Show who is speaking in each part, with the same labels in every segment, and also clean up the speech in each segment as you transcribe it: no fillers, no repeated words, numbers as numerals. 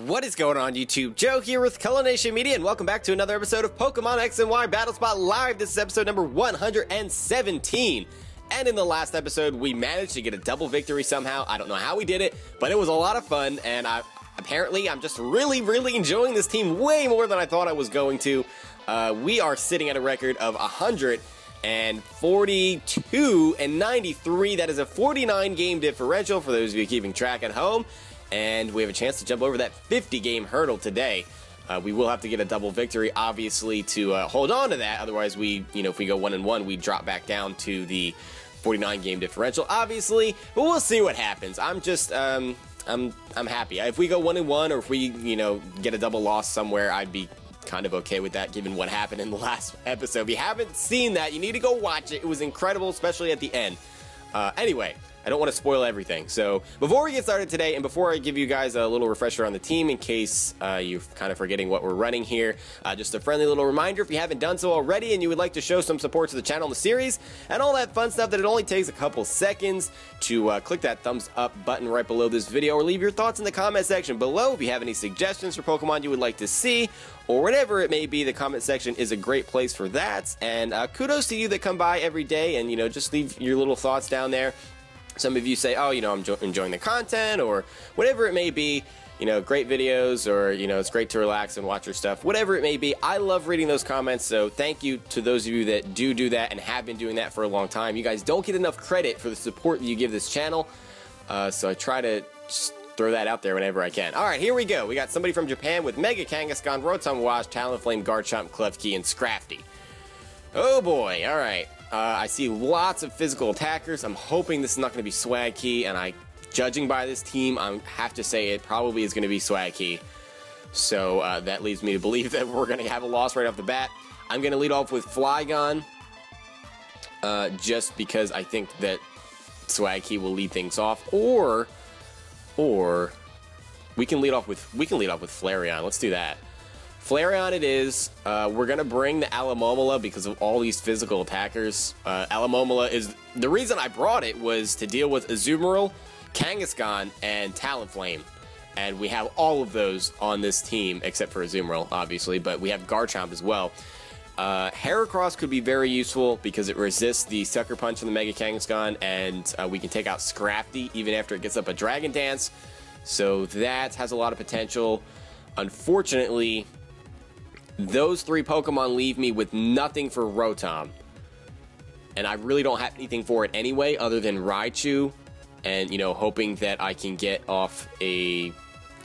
Speaker 1: What is going on, YouTube? Joe here with Culination Media, and welcome back to another episode of Pokemon X and Y Battle Spot Live. This is episode number 117. And in the last episode, we managed to get a double victory somehow. I don't know how we did it, but it was a lot of fun, and apparently I'm just really enjoying this team way more than I thought I was going to. We are sitting at a record of 142 and 93. That is a 49 game differential for those of you keeping track at home. And we have a chance to jump over that 50-game hurdle today. We will have to get a double victory, obviously, to hold on to that. Otherwise, if we go 1-1, we drop back down to the 49-game differential, obviously. But we'll see what happens. I'm just, I'm happy. If we go 1-1, or if we, get a double loss somewhere, I'd be kind of okay with that, given what happened in the last episode. If you haven't seen that, you need to go watch it. It was incredible, especially at the end. Anyway, I don't want to spoil everything. So before we get started today, and before I give you guys a little refresher on the team in case you're kind of forgetting what we're running here, just a friendly little reminder, if you haven't done so already and you would like to show some support to the channel and the series and all that fun stuff, that it only takes a couple seconds to click that thumbs up button right below this video, or leave your thoughts in the comment section below. If you have any suggestions for Pokemon you would like to see, or whatever it may be, the comment section is a great place for that. And kudos to you that come by every day and, just leave your little thoughts down there. Some of you say, oh, I'm enjoying the content, or whatever it may be, great videos, or, it's great to relax and watch your stuff, whatever it may be. I love reading those comments, so thank you to those of you that do that and have been doing that for a long time. You guys don't get enough credit for the support that you give this channel, so I try to just throw that out there whenever I can. All right, here we go. We got somebody from Japan with Mega Kangaskhan, Rotom Wash, Talonflame, Garchomp, Klefki, and Scrafty. Oh boy, all right. I see lots of physical attackers. I'm hoping this is not going to be Swag Key, and judging by this team, I have to say it probably is going to be Swag Key. So that leads me to believe that we're going to have a loss right off the bat. I'm going to lead off with Flygon, just because I think that Swag Key will lead things off, or we can lead off with Flareon. Let's do that. Flareon it is. We're going to bring the Alomomola because of all these physical attackers. Alomomola is... The reason I brought it was to deal with Azumarill, Kangaskhan, and Talonflame. And we have all of those on this team, except for Azumarill, obviously, but we have Garchomp as well. Heracross could be very useful because it resists the Sucker Punch on the Mega Kangaskhan, and we can take out Scrafty even after it gets up a Dragon Dance. So that has a lot of potential. Unfortunately, those three Pokemon leave me with nothing for Rotom. And I really don't have anything for it anyway, other than Raichu. And, hoping that I can get off a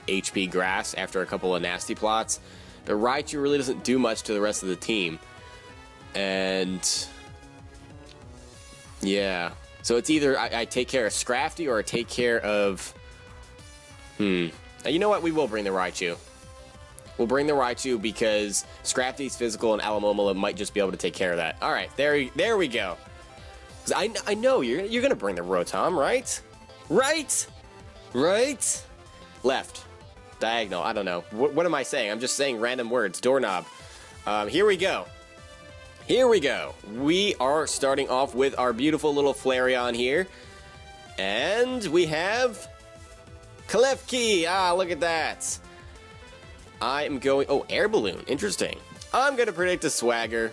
Speaker 1: HP Grass after a couple of nasty plots. But Raichu really doesn't do much to the rest of the team. And... yeah. So it's either I take care of Scrafty, or I take care of... Now, you know what? We will bring the Raichu. We'll bring the Raichu because Scrafty's physical and Alomomola might just be able to take care of that. All right, there we go. I know you're gonna bring the Rotom, right? Right? Left. Diagonal. I don't know. What am I saying? I'm just saying random words. Doorknob. Here we go. We are starting off with our beautiful little Flareon here. And we have Klefki. Ah, look at that. I am going... Oh, Air Balloon. Interesting. I'm going to predict a Swagger.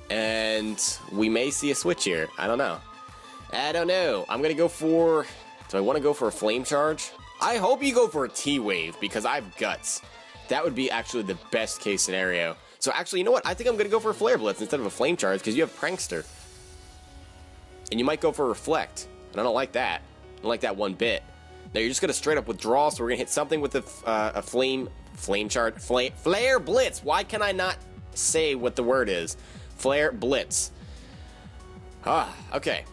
Speaker 1: And we may see a switch here. I don't know. I'm going to go for... Do I want to go for a Flame Charge? I hope you go for a T-Wave because I have Guts. That would be actually the best case scenario. So actually, you know what? I think I'm going to go for a Flare Blitz instead of a Flame Charge because you have Prankster. And you might go for a Reflect. And I don't like that. I don't like that one bit. Now you're just going to straight up withdraw, so we're going to hit something with a Flame Charge. Flare Blitz. Why can I not say what the word is? Flare Blitz. Okay.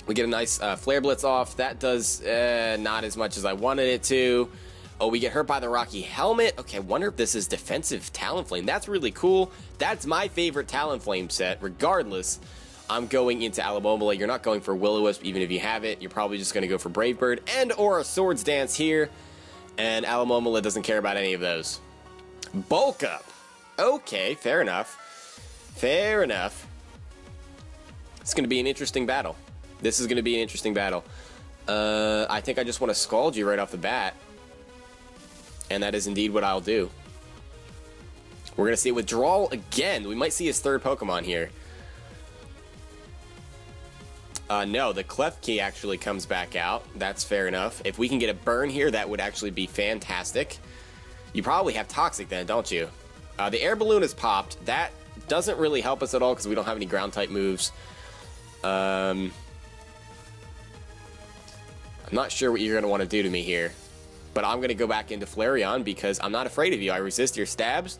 Speaker 1: We get a nice Flare Blitz off. That does not as much as I wanted it to. Oh, we get hurt by the Rocky Helmet. Okay, I wonder if this is defensive Talonflame. That's really cool. That's my favorite Talonflame set. Regardless, I'm going into Alomomola. You're not going for Will-O-Wisp, even if you have it. You're probably just going to go for Brave Bird and or a Swords Dance here. And Alomomola doesn't care about any of those. Bulk Up. Okay, fair enough. It's going to be an interesting battle. I think I just want to Scald you right off the bat. And that is indeed what I'll do. We're going to see a withdrawal again. We might see his third Pokemon here. No, the Klefki actually comes back out. That's fair enough. If we can get a burn here, that would actually be fantastic. You probably have Toxic then, don't you? The Air Balloon is popped. That doesn't really help us at all because we don't have any Ground-type moves. I'm not sure what you're going to want to do to me here. But I'm going to go back into Flareon because I'm not afraid of you. I resist your stabs.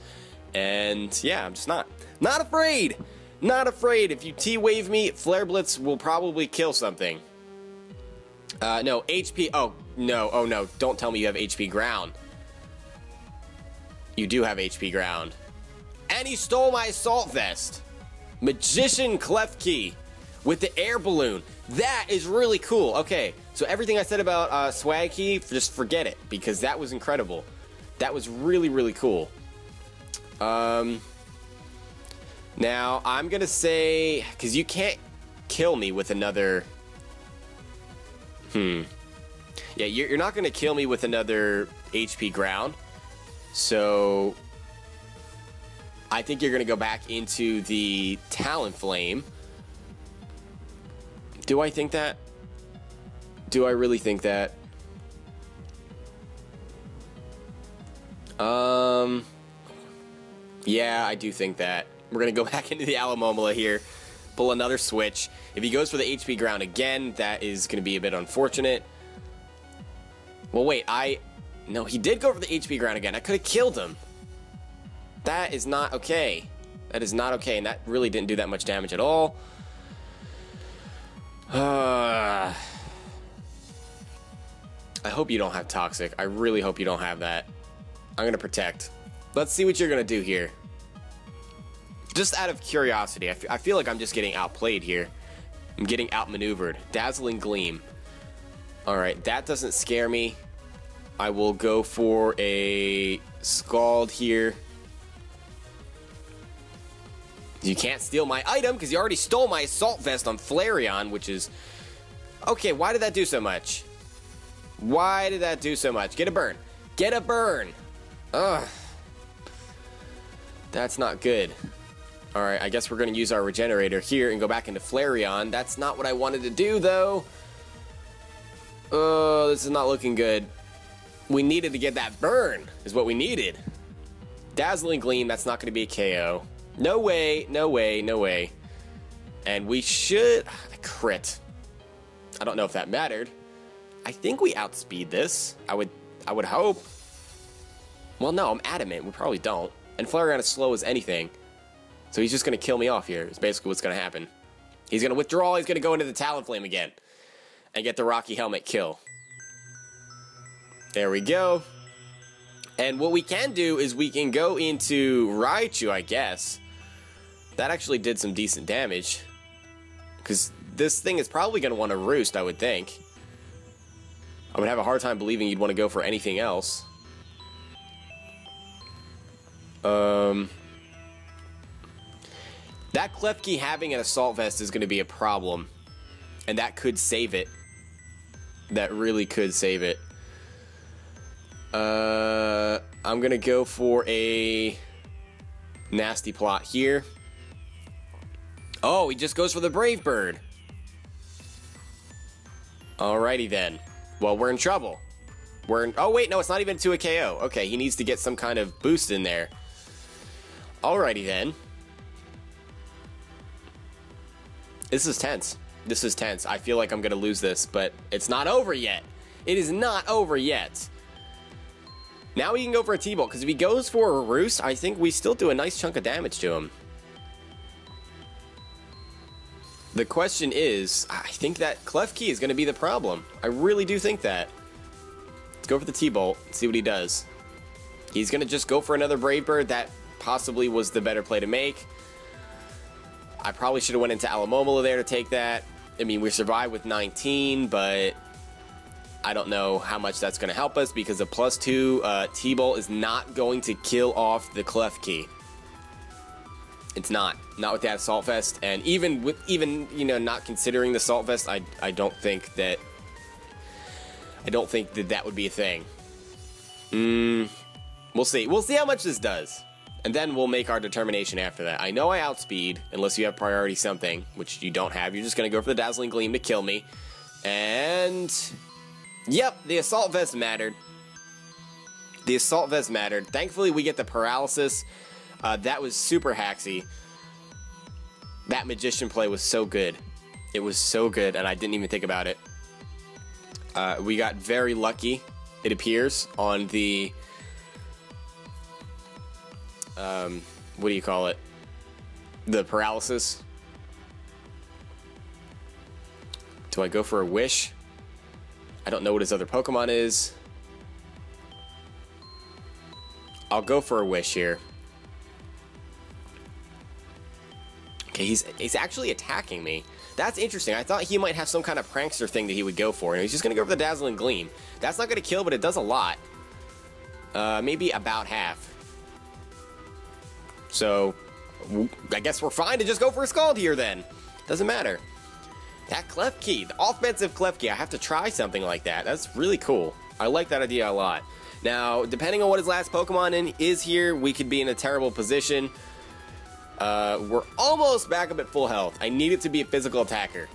Speaker 1: And yeah, I'm just not afraid. Not afraid. If you T-Wave me, Flare Blitz will probably kill something. No, HP. Oh, no. Oh, no. Don't tell me you have HP Ground. You do have HP Ground. And he stole my Assault Vest. Magician Klefki with the Air Balloon. That is really cool. Okay, so everything I said about Swag Key, just forget it, because that was incredible. That was really, really cool. Now, I'm going to say, because you can't kill me with another... Yeah, you're not going to kill me with another HP Ground. So, I think you're going to go back into the Talonflame. Do I think that? Do I really think that? Yeah, I do think that. We're going to go back into the Alomomola here. Pull another switch. If he goes for the HP Ground again, that is going to be a bit unfortunate. Well, wait, no, he did go for the HP Ground again. I could have killed him. That is not okay. That is not okay, and that really didn't do that much damage at all. I hope you don't have Toxic. I really hope you don't have that. I'm going to Protect. Let's see what you're going to do here. Just out of curiosity, I feel like I'm just getting outplayed here. I'm getting outmaneuvered. Dazzling Gleam. Alright, that doesn't scare me. I will go for a Scald here. You can't steal my item because you already stole my Assault Vest on Flareon, which is... Okay, why did that do so much? Why did that do so much? Get a burn. Get a burn. Ugh. That's not good. Alright, I guess we're going to use our Regenerator here and go back into Flareon. That's not what I wanted to do, though. Oh, this is not looking good. We needed to get that burn, is what we needed. Dazzling Gleam, that's not going to be a KO. No way, no way, no way. And we should... Crit. I don't know if that mattered. I think we outspeed this. I would hope. Well, no, I'm adamant. We probably don't. And Flareon is slow as anything. So he's just going to kill me off here, is basically what's going to happen. He's going to withdraw, he's going to go into the Talonflame again. And get the Rocky Helmet kill. There we go. And what we can do is we can go into Raichu, I guess. That actually did some decent damage. Because this thing is probably going to want to roost, I would think. I would have a hard time believing you'd want to go for anything else. That Klefki having an Assault Vest is going to be a problem. And that could save it. That really could save it. I'm going to go for a nasty plot here. Oh, he just goes for the Brave Bird. Alrighty then. Well, we're in trouble. Oh, wait, no, it's not even to a KO. Okay, he needs to get some kind of boost in there. Alrighty then. This is tense. This is tense. I feel like I'm going to lose this, but it's not over yet. It is not over yet. Now we can go for a T-Bolt, because if he goes for a Roost, I think we still do a nice chunk of damage to him. The question is, I think that Klefki is going to be the problem. I really do think that. Let's go for the T-Bolt, see what he does. He's going to just go for another Brave Bird. That possibly was the better play to make. I probably should have went into Alomomola there to take that. I mean, we survived with 19, but I don't know how much that's going to help us because a +2 T-Bolt is not going to kill off the Klefki. It's not with that Assault Vest, and even you know, not considering the Assault Vest, I don't think that that would be a thing. We'll see. We'll see how much this does. And then we'll make our determination after that. I know I outspeed, unless you have priority something, which you don't have. You're just going to go for the Dazzling Gleam to kill me. And... yep, the Assault Vest mattered. The Assault Vest mattered. Thankfully, we get the Paralysis. That was super hacksy. That Magician play was so good. It was so good, and I didn't even think about it. We got very lucky, it appears, on the... what do you call it? The Paralysis. Do I go for a Wish? I don't know what his other Pokemon is. I'll go for a Wish here. Okay, he's actually attacking me. That's interesting. I thought he might have some kind of prankster thing that he would go for, and he's just gonna go for the Dazzling Gleam. That's not gonna kill, but it does a lot. Maybe about half. So, I guess we're fine to just go for a Scald here then. Doesn't matter. That Clef Key, the offensive Clef Key, I have to try something like that. That's really cool. I like that idea a lot. Now, depending on what his last Pokemon is here, we could be in a terrible position. We're almost back up at full health. I need it to be a physical attacker,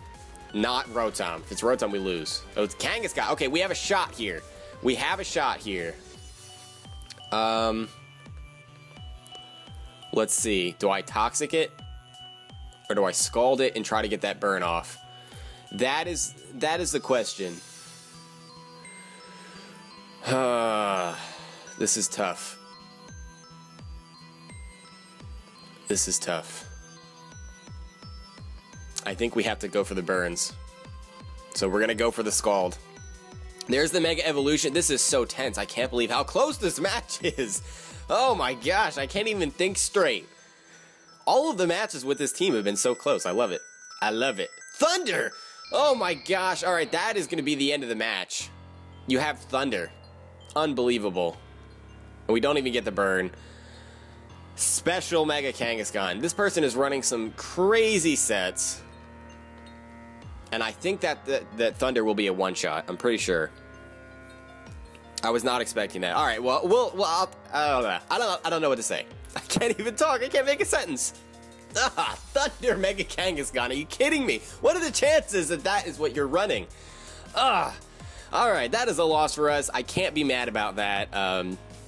Speaker 1: not Rotom. If it's Rotom, we lose. Oh, it's Kangaskhan. Okay, we have a shot here. We have a shot here. Let's see. Do I Toxic it? Or do I Scald it and try to get that burn off? That is the question. This is tough. This is tough. I think we have to go for the burns. So we're gonna go for the Scald. There's the Mega Evolution. This is so tense. I can't believe how close this match is. Oh my gosh, I can't even think straight. All of the matches with this team have been so close. I love it. I love it. Thunder! Oh my gosh. All right, that is going to be the end of the match. You have Thunder. Unbelievable. And we don't even get the burn. Special Mega Kangaskhan. This person is running some crazy sets. And I think that Thunder will be a one-shot. I'm pretty sure. I was not expecting that. All right, well, I don't know what to say. I can't even talk. I can't make a sentence. Thunder Mega Kangaskhan. Are you kidding me? What are the chances that that is what you're running? All right, that is a loss for us. I can't be mad about that.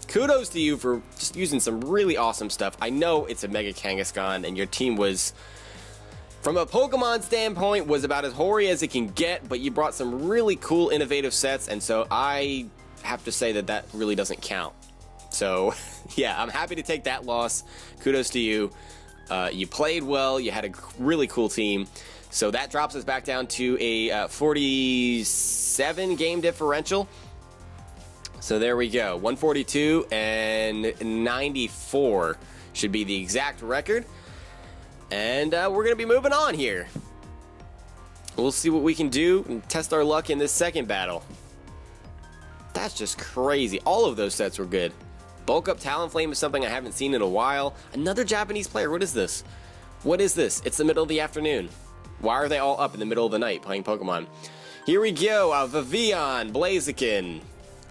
Speaker 1: Kudos to you for just using some really awesome stuff. I know it's a Mega Kangaskhan, and your team was, from a Pokemon standpoint, was about as hoary as it can get, but you brought some really cool, innovative sets, and so I have to say that really doesn't count. So, yeah, I'm happy to take that loss. Kudos to you. You played well. You had a really cool team. So that drops us back down to a 47 game differential. So there we go. 142 and 94 should be the exact record. And we're going to be moving on here. We'll see what we can do and test our luck in this second battle. That's just crazy. All of those sets were good. Bulk Up Talonflame is something I haven't seen in a while. Another Japanese player. What is this? What is this? It's the middle of the afternoon. Why are they all up in the middle of the night playing Pokemon? Here we go. Vivillon, Blaziken,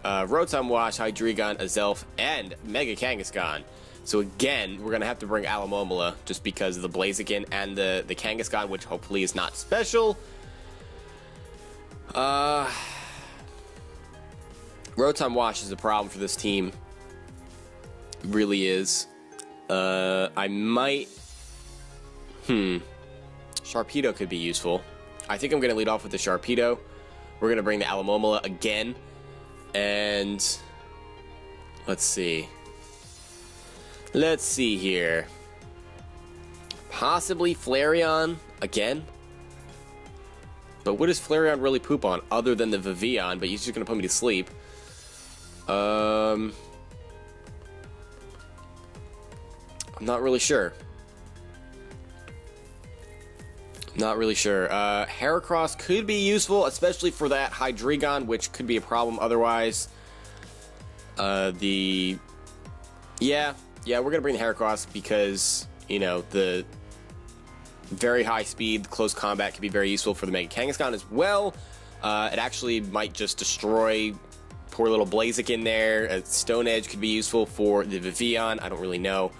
Speaker 1: Rotom Wash, Hydreigon, Azelf, and Mega Kangaskhan. So again, we're going to have to bring Alomomola just because of the Blaziken and the Kangaskhan, which hopefully is not special. Rotom Wash is a problem for this team. It really is. I might... Sharpedo could be useful. I think I'm going to lead off with the Sharpedo. We're going to bring the Alomomola again. And... let's see. Let's see here. Possibly Flareon again. But what does Flareon really poop on other than the Vivillon? But he's just going to put me to sleep. I'm not really sure. Not really sure. Heracross could be useful, especially for that Hydreigon, which could be a problem otherwise. Yeah, we're gonna bring the Heracross because, you know, the very high speed, close combat could be very useful for the Mega Kangaskhan as well. It actually might just destroy poor little Blaziken in there. A Stone Edge could be useful for the Vivillon. I don't really know.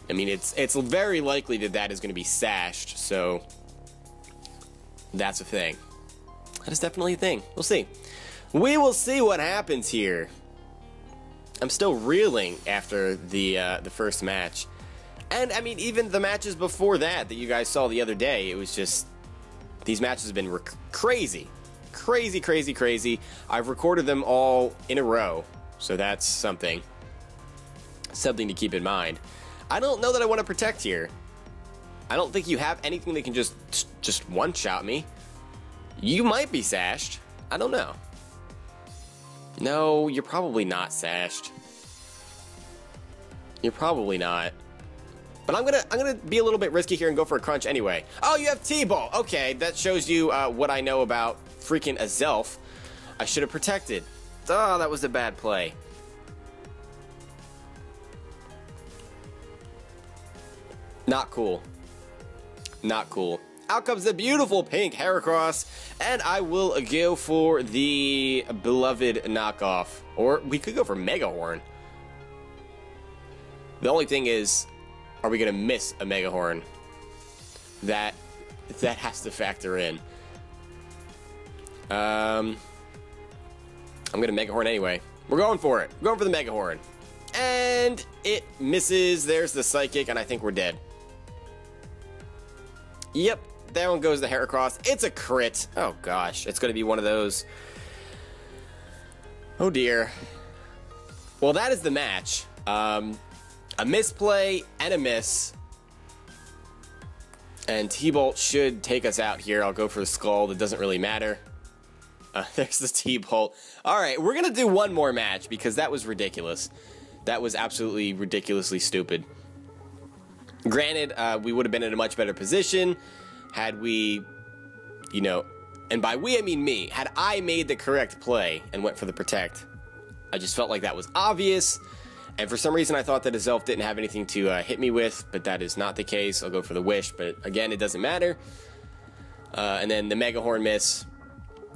Speaker 1: I mean, it's very likely that that is going to be sashed, so that's a thing. That is definitely a thing. We'll see. We will see what happens here. I'm still reeling after the first match. And, I mean, even the matches before that you guys saw the other day, it was just... These matches have been crazy. Crazy, crazy, crazy. I've recorded them all in a row, so that's something. Something to keep in mind. I don't know that I want to protect here. I don't think you have anything that can just one-shot me. You might be sashed. I don't know. No, you're probably not sashed. You're probably not. But I'm gonna be a little bit risky here and go for a crunch anyway. Oh, you have T-Ball. Okay, that shows you what I know about freaking Azelf. I should have protected. Oh, that was a bad play. Not cool. Not cool. Out comes the beautiful pink Heracross, and I will go for the beloved knockoff. Or we could go for Megahorn. The only thing is, are we going to miss a Megahorn? That has to factor in. I'm going to Megahorn anyway. We're going for it. We're going for the Megahorn. And it misses. There's the Psychic, and I think we're dead. Yep, that one goes the Heracross. It's a crit. Oh gosh, it's going to be one of those. Oh dear. Well, that is the match. A misplay and a miss. And T-Bolt should take us out here. I'll go for the Skull. That doesn't really matter. There's the T-Bolt. Alright, we're going to do one more match because that was ridiculous. That was absolutely ridiculously stupid. Granted, we would have been in a much better position had we, you know, and by we I mean me, had I made the correct play and went for the Protect. I just felt like that was obvious, and for some reason I thought that Azelf didn't have anything to hit me with, but that is not the case. I'll go for the Wish, but again, it doesn't matter. And then the Megahorn miss.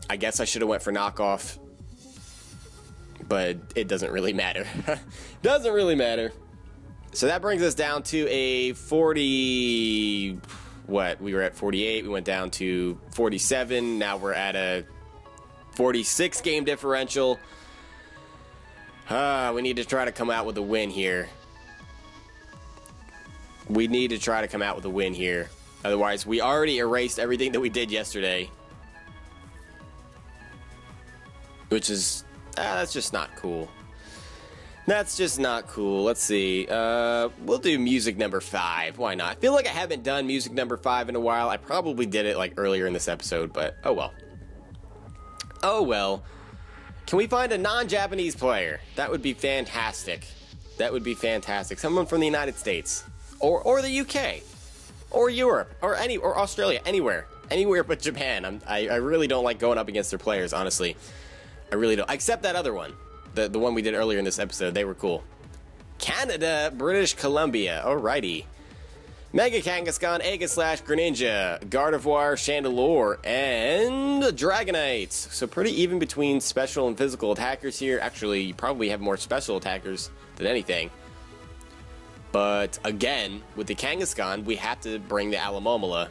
Speaker 1: I guess I should have went for knockoff, but it doesn't really matter. Doesn't really matter. So that brings us down to a 40... What? We were at 48. We went down to 47. Now we're at a 46 game differential. We need to try to come out with a win here. We need to try to come out with a win here. Otherwise, we already erased everything that we did yesterday. Which is... that's just not cool. That's just not cool. Let's see. We'll do music number 5. Why not? I feel like I haven't done music number 5 in a while. I probably did it like earlier in this episode, but oh well. Oh well. Can we find a non-Japanese player? That would be fantastic. That would be fantastic. Someone from the United States. Or the UK. Or Europe. Or Australia. Anywhere. Anywhere but Japan. I really don't like going up against their players, honestly. I really don't. Except that other one. The one we did earlier in this episode. They were cool. Canada, British Columbia. Alrighty. Mega Kangaskhan, Aegislash, Greninja, Gardevoir, Chandelure, and Dragonite. So pretty even between special and physical attackers here. Actually, you probably have more special attackers than anything. But again, with the Kangaskhan, we have to bring the Alomomola.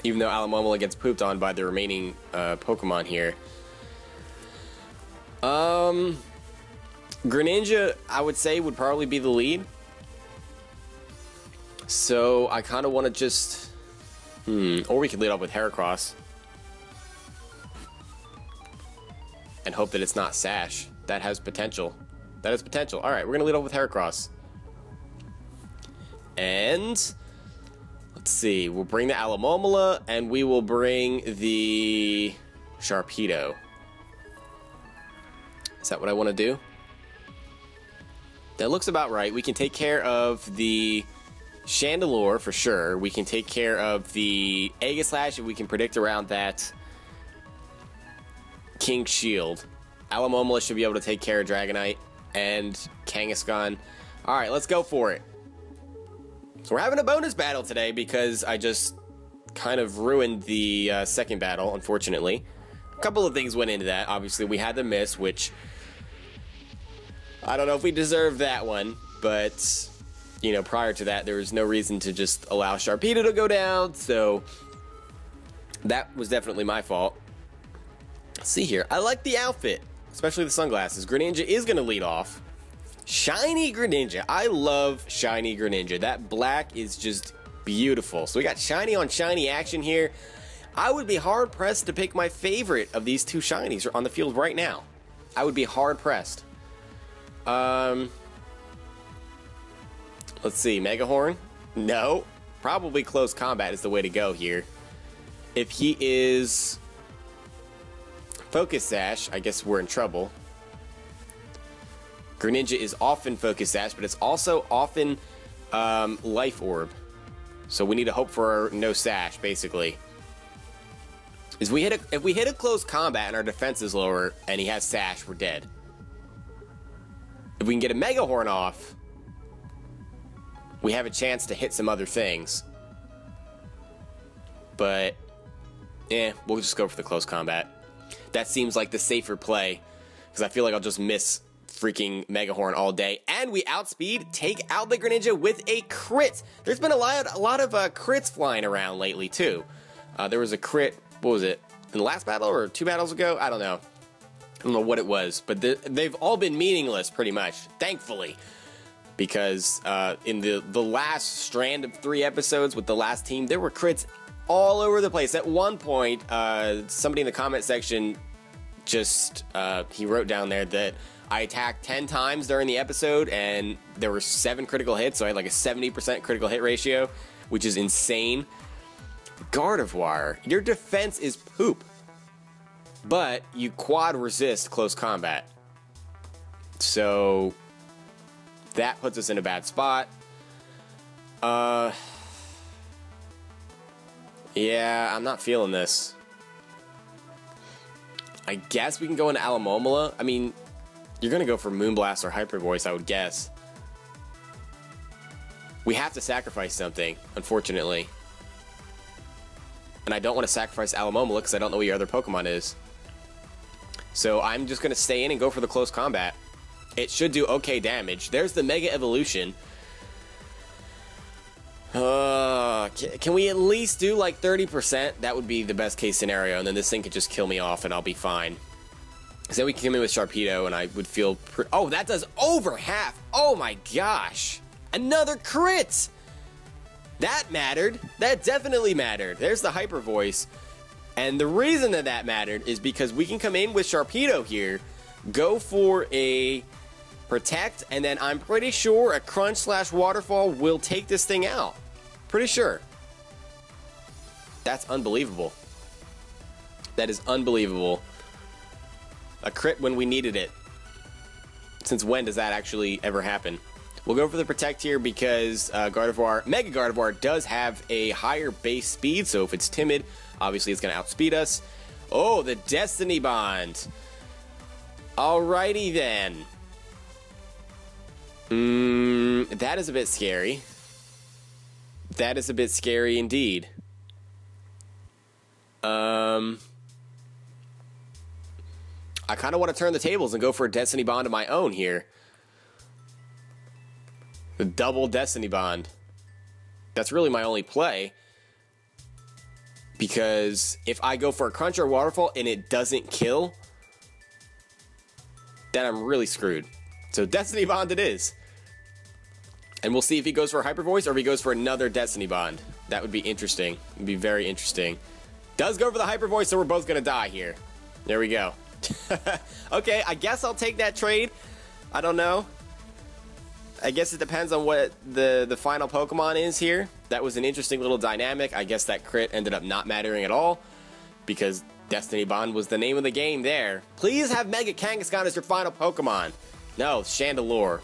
Speaker 1: Even though Alomomola gets pooped on by the remaining Pokemon here. Greninja, I would say, would probably be the lead. So, I kind of want to just... Or we could lead off with Heracross. And hope that it's not Sash. That has potential. That has potential. Alright, we're going to lead off with Heracross. And... let's see. We'll bring the Alomomola, and we will bring the... Sharpedo. Is that what I want to do? That looks about right. We can take care of the Chandelure for sure. We can take care of the Aegislash if we can predict around that King Shield. Alomomola should be able to take care of Dragonite and Kangaskhan. Alright, let's go for it. So we're having a bonus battle today because I just kind of ruined the second battle, unfortunately. A couple of things went into that. Obviously, we had the miss, which I don't know if we deserve that one, but, you know, prior to that, there was no reason to just allow Sharpedo to go down, so that was definitely my fault. Let's see here. I like the outfit, especially the sunglasses. Greninja is going to lead off. Shiny Greninja. I love shiny Greninja. That black is just beautiful. So we got shiny on shiny action here. I would be hard-pressed to pick my favorite of these two shinies on the field right now. I would be hard-pressed. Let's see, Mega Horn? No. Probably Close Combat is the way to go here. If he is Focus Sash, I guess we're in trouble. Greninja is often Focus Sash, but it's also often Life Orb. So we need to hope for no Sash, basically. If we hit a Close Combat and our defense is lower and he has Sash, we're dead. If we can get a Mega Horn off, we have a chance to hit some other things. But, we'll just go for the Close Combat. That seems like the safer play, because I feel like I'll just miss freaking Mega Horn all day. And we outspeed, take out the Greninja with a crit. There's been a lot of crits flying around lately, too. There was a crit, what was it, in the last battle or 2 battles ago? I don't know. I don't know what it was, but they've all been meaningless, pretty much, thankfully. Because in the last strand of 3 episodes with the last team, there were crits all over the place. At one point, somebody in the comment section just, he wrote down there that I attacked 10 times during the episode, and there were 7 critical hits, so I had like a 70% critical hit ratio, which is insane. Gardevoir, your defense is poop, but you quad resist Close Combat. So that puts us in a bad spot. Yeah, I'm not feeling this. I guess we can go into Alamomola. I mean, you're going to go for Moonblast or Hyper Voice, I would guess. We have to sacrifice something, unfortunately. And I don't want to sacrifice Alamomola because I don't know what your other Pokemon is. So I'm just going to stay in and go for the Close Combat. It should do okay damage. There's the Mega Evolution. Can we at least do like 30%? That would be the best case scenario, and then this thing could just kill me off and I'll be fine. Because then we can come in with Sharpedo and I would feel oh, that does over half! Oh my gosh! Another crit! That mattered. That definitely mattered. There's the Hyper Voice. And the reason that mattered is because we can come in with Sharpedo here, go for a Protect, and then I'm pretty sure a Crunch/Waterfall will take this thing out. Pretty sure. That's unbelievable. That is unbelievable. A crit when we needed it. Since when does that actually ever happen? We'll go for the Protect here because Gardevoir, Mega Gardevoir does have a higher base speed, so if it's timid, obviously it's going to outspeed us. Oh, the Destiny Bond. Alrighty then. That is a bit scary. That is a bit scary indeed. I kind of want to turn the tables and go for a Destiny Bond of my own here. The double Destiny Bond. That's really my only play. Because if I go for a Crunch or Waterfall and it doesn't kill, then I'm really screwed. So Destiny Bond it is. And we'll see if he goes for a Hyper Voice or if he goes for another Destiny Bond. That would be interesting. It would be very interesting. Does go for the Hyper Voice, so we're both going to die here. There we go. Okay, I guess I'll take that trade. I don't know. I guess it depends on what the final Pokemon is here. That was an interesting little dynamic. I guess that crit ended up not mattering at all because Destiny Bond was the name of the game there. Please have Mega Kangaskhan as your final Pokemon. No, Chandelure.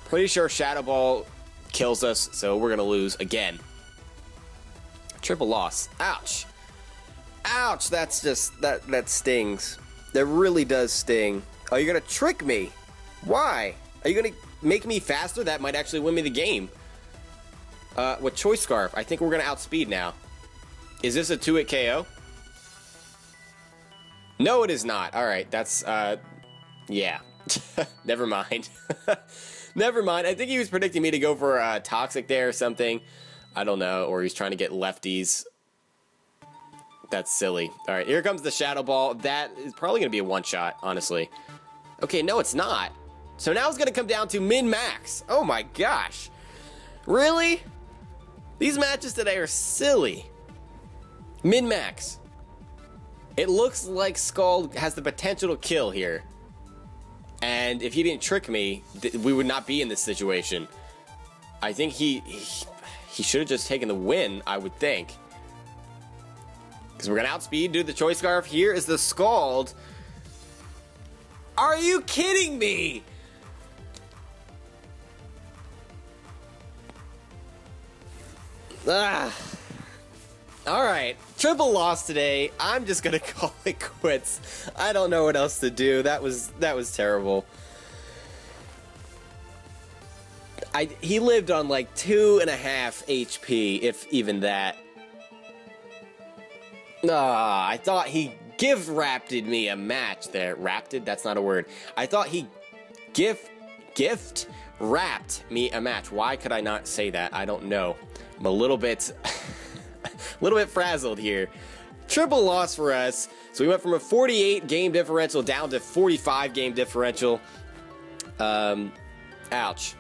Speaker 1: Pretty sure Shadow Ball kills us, so we're going to lose again. Triple loss. Ouch. Ouch, that's just, that stings. That really does sting. Oh, you're going to trick me. Why? Are you going to make me faster? That might actually win me the game. With Choice Scarf, I think we're going to outspeed now. Is this a 2-hit KO? No, it is not. Alright, that's, yeah. Never mind. Never mind. I think he was predicting me to go for Toxic there or something. I don't know. Or he's trying to get lefties. That's silly. All right, here comes the Shadow Ball. That is probably going to be a one-shot, honestly. Okay, no, it's not. So now it's going to come down to min-max. Oh my gosh. Really? These matches today are silly. Min-max. It looks like Skull has the potential to kill here. And if he didn't trick me, we would not be in this situation. I think he should have just taken the win, I would think. Because we're going to outspeed, do the Choice Scarf. Here is the Scald. Are you kidding me? Alright, triple loss today. I'm just gonna call it quits. I don't know what else to do. That was terrible. He lived on like 2.5 HP, if even that. I thought he gift-wrapped me a match there. Wrapped? That's not a word. I thought he gift-wrapped me a match. Why could I not say that? I don't know. I'm a little bit frazzled here. Triple loss for us. So we went from a 48 game differential down to 45 game differential. Ouch.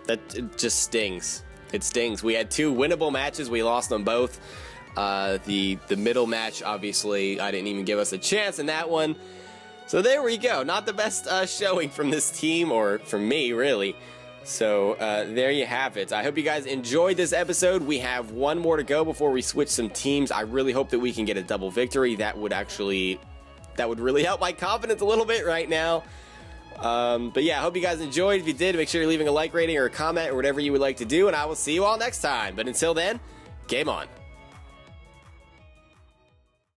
Speaker 1: It just stings. It stings. We had 2 winnable matches. We lost them both. The middle match, obviously, I didn't even give us a chance in that one. So there we go. Not the best showing from this team, or from me, really. So there you have it. I hope you guys enjoyed this episode. We have one more to go before we switch some teams. I really hope that we can get a double victory. That would really help my confidence a little bit right now. But yeah, I hope you guys enjoyed. If you did, make sure you're leaving a like rating or a comment or whatever you would like to do, and I will see you all next time. But until then, game on.